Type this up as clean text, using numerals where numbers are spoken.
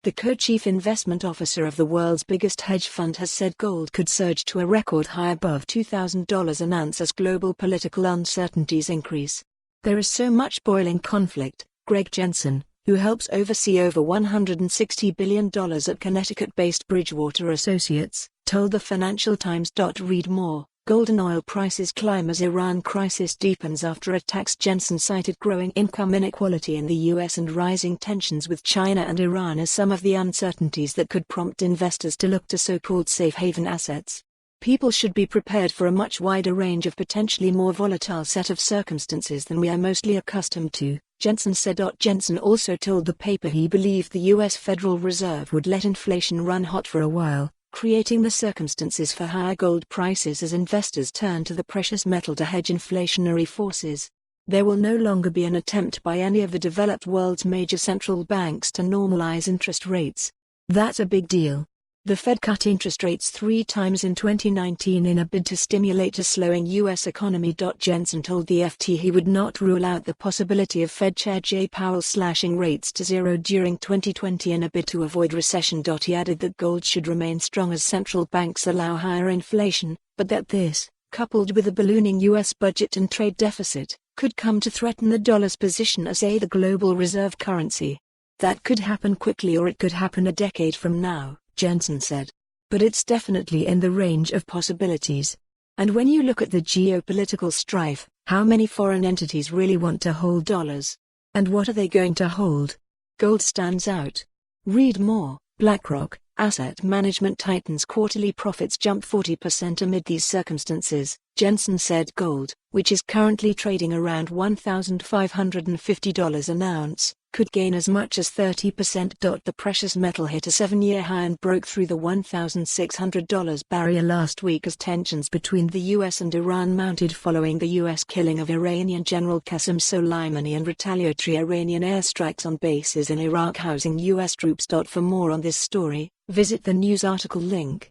The co-chief investment officer of the world's biggest hedge fund has said gold could surge to a record high above $2,000 an ounce as global political uncertainties increase. There is so much boiling conflict, Jenson, who helps oversee over $160 billion at Connecticut-based Bridgewater Associates, told the Financial Times.Read more. Gold and oil prices climb as Iran crisis deepens after attacksJensen cited growing income inequality in the US and rising tensions with China and Iran as some of the uncertainties that could prompt investors to look to so-called safe haven assets. People should be prepared for a much wider range of potentially more volatile set of circumstances than we are mostly accustomed to, Jenson said. Jenson also told the paper he believed the US Federal Reserve would let inflation run hot for a while, creating the circumstances for higher gold prices as investors turn to the precious metal to hedge inflationary forces. There will no longer be an attempt by any of the developed world's major central banks to normalize interest rates. That's a big deal. The Fed cut interest rates 3 times in 2019 in a bid to stimulate a slowing U.S. economy. Jenson told the FT he would not rule out the possibility of Fed Chair Jay Powell slashing rates to zero during 2020 in a bid to avoid recession. He added that gold should remain strong as central banks allow higher inflation, but that this, coupled with a ballooning U.S. budget and trade deficit, could come to threaten the dollar's position as the global reserve currency. That could happen quickly or it could happen a decade from now, Jenson said. But it's definitely in the range of possibilities. And when you look at the geopolitical strife, how many foreign entities really want to hold dollars? And what are they going to hold? Gold stands out. Read more. BlackRock, asset management titans' quarterly profits jump 40% amid these circumstances, Jenson said. Gold, which is currently trading around $1,550 an ounce, could gain as much as 30%. The precious metal hit a 7-year high and broke through the $1,600 barrier last week as tensions between the US and Iran mounted following the US killing of Iranian General Qasem Soleimani and retaliatory Iranian airstrikes on bases in Iraq housing US troops. For more on this story, visit the news article link.